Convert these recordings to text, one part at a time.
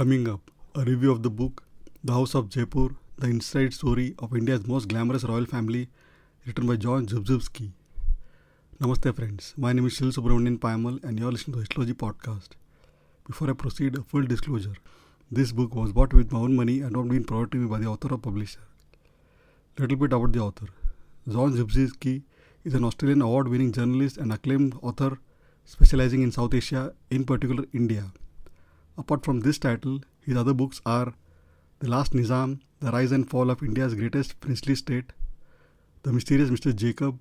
Coming up, a review of the book The House of Jaipur, the inside story of India's most glamorous royal family, written by John Zubrzycki. Namaste friends, my name is Shil Subramanian Payamal and you are listening to Astrology Podcast. Before I proceed, a full disclosure. This book was bought with my own money and not been provided to me by the author or publisher. Little bit about the author. John Zubrzycki is an Australian award-winning journalist and acclaimed author specializing in South Asia, in particular India. Apart from this title, his other books are The Last Nizam, The Rise and Fall of India's Greatest Princely State, The Mysterious Mr. Jacob,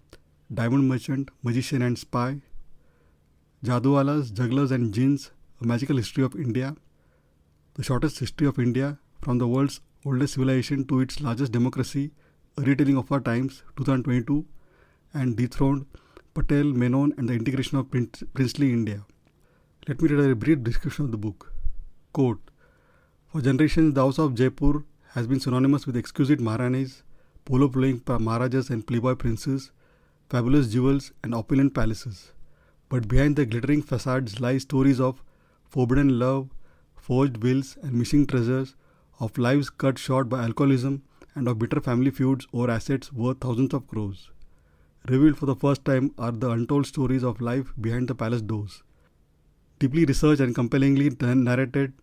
Diamond Merchant, Magician and Spy, Jaduwalas, Jugglers and Jinns, A Magical History of India, The Shortest History of India, From the World's Oldest Civilization to Its Largest Democracy, A Retelling of Our Times, 2022, and Dethroned, Patel, Menon and the Integration of Princely India. Let me read a brief description of the book. Quote, for generations, the House of Jaipur has been synonymous with exquisite Maharanis, polo-playing Maharajas and playboy princes, fabulous jewels and opulent palaces. But behind the glittering facades lie stories of forbidden love, forged wills and missing treasures, of lives cut short by alcoholism and of bitter family feuds over assets worth thousands of crores. Revealed for the first time are the untold stories of life behind the palace doors. Deeply researched and compellingly narrated,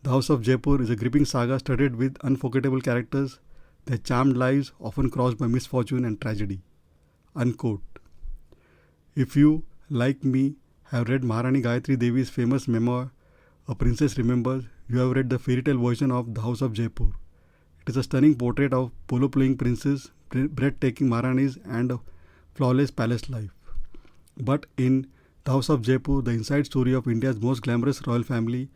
The House of Jaipur is a gripping saga studded with unforgettable characters, their charmed lives often crossed by misfortune and tragedy. Unquote. If you, like me, have read Maharani Gayatri Devi's famous memoir, A Princess Remembers, you have read the fairy tale version of The House of Jaipur. It is a stunning portrait of polo-playing princes, breathtaking Maharanis and a flawless palace life. But in The House of Jaipur, the inside story of India's most glamorous royal family,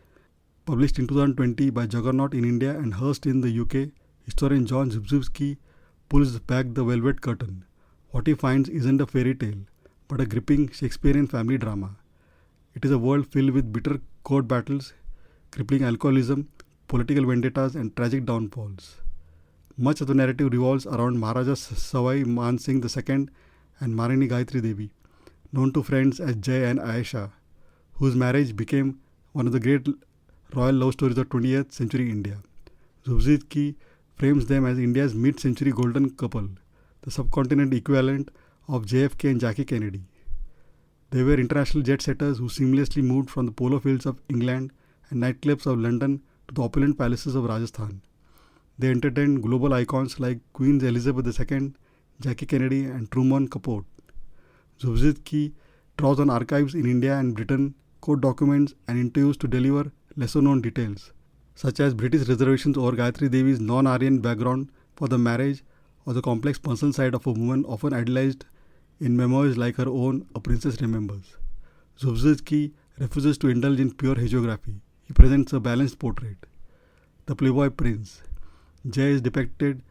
published in 2020 by Juggernaut in India and Hearst in the UK, historian John Zubrzycki pulls back the velvet curtain. What he finds isn't a fairy tale, but a gripping Shakespearean family drama. It is a world filled with bitter court battles, crippling alcoholism, political vendettas and tragic downfalls. Much of the narrative revolves around Maharaja Savai Man Singh II and Maharani Gayatri Devi, known to friends as Jay and Ayesha, whose marriage became one of the great royal love stories of 20th century India. Zubrzycki frames them as India's mid-century golden couple, the subcontinent equivalent of JFK and Jackie Kennedy. They were international jet-setters who seamlessly moved from the polo fields of England and nightclubs of London to the opulent palaces of Rajasthan. They entertained global icons like Queen Elizabeth II, Jackie Kennedy and Truman Capote. Zubrzycki draws on archives in India and Britain, court documents and interviews to deliver lesser-known details, such as British reservations over Gayatri Devi's non-Aryan background for the marriage or the complex personal side of a woman often idolized in memoirs like her own A Princess Remembers. Zubrzycki refuses to indulge in pure hagiography. He presents a balanced portrait. The playboy prince. Jay is depicted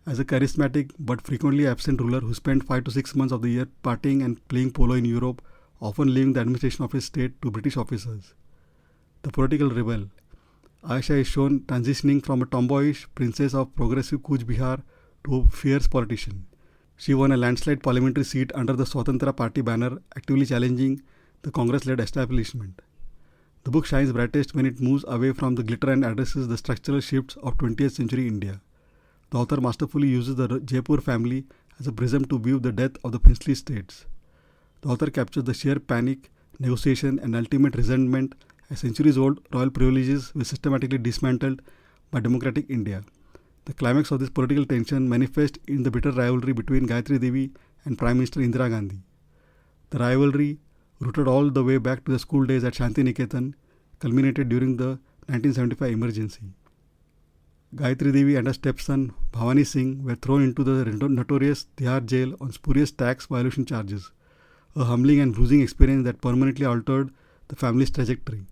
as a charismatic but frequently absent ruler who spent 5 to 6 months of the year partying and playing polo in Europe, often leaving the administration of his state to British officers. The political rebel. Ayesha is shown transitioning from a tomboyish princess of progressive Kuch Bihar to a fierce politician. She won a landslide parliamentary seat under the Swatantra Party banner, actively challenging the Congress-led establishment. The book shines brightest when it moves away from the glitter and addresses the structural shifts of 20th century India. The author masterfully uses the Jaipur family as a prism to view the death of the princely states. The author captures the sheer panic, negotiation and ultimate resentment as centuries-old royal privileges were systematically dismantled by democratic India. The climax of this political tension manifests in the bitter rivalry between Gayatri Devi and Prime Minister Indira Gandhi. The rivalry, rooted all the way back to the school days at Shantiniketan, culminated during the 1975 emergency. Gayatri Devi and her stepson Bhavani Singh were thrown into the notorious Tihar jail on spurious tax violation charges, a humbling and bruising experience that permanently altered the family's trajectory.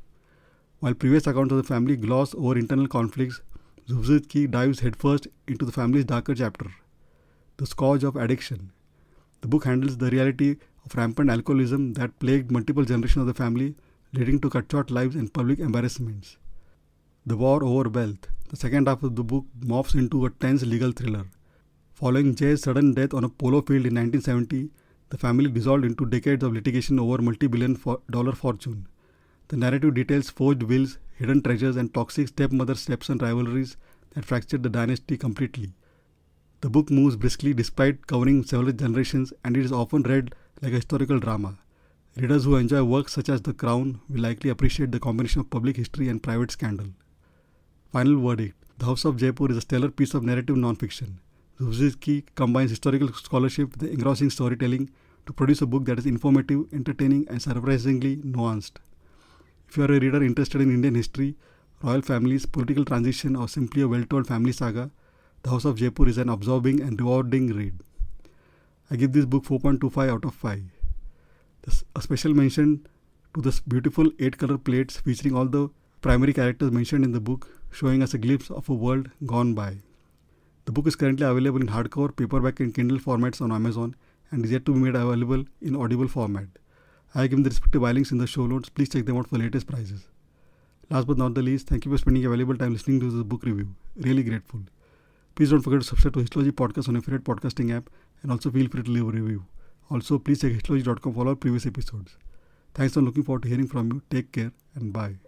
While previous accounts of the family gloss over internal conflicts, Zubrzycki dives headfirst into the family's darker chapter, the scourge of addiction. The book handles the reality of rampant alcoholism that plagued multiple generations of the family, leading to cut-short lives and public embarrassments. The war over wealth. The second half of the book morphs into a tense legal thriller. Following Jay's sudden death on a polo field in 1970, the family dissolved into decades of litigation over multi-billion-dollar fortune. The narrative details forged wills, hidden treasures, and toxic stepmother-stepson rivalries that fractured the dynasty completely. The book moves briskly despite covering several generations, and it is often read like a historical drama. Readers who enjoy works such as The Crown will likely appreciate the combination of public history and private scandal. Final verdict. The House of Jaipur is a stellar piece of narrative non-fiction. Zubrzycki combines historical scholarship with engrossing storytelling to produce a book that is informative, entertaining, and surprisingly nuanced. If you are a reader interested in Indian history, royal families, political transition, or simply a well-told family saga, The House of Jaipur is an absorbing and rewarding read. I give this book 4.25 out of 5. A special mention to the beautiful 8-color plates featuring all the primary characters mentioned in the book, showing us a glimpse of a world gone by. The book is currently available in hardcover, paperback, and Kindle formats on Amazon and is yet to be made available in audible format. I have given the respective links in the show notes. Please check them out for the latest prices. Last but not the least, thank you for spending your valuable time listening to this book review. Really grateful. Please don't forget to subscribe to Histology Podcast on your favorite podcasting app, and also feel free to leave a review. Also, please check histology.com for all previous episodes. Thanks, and looking forward to hearing from you. Take care and bye.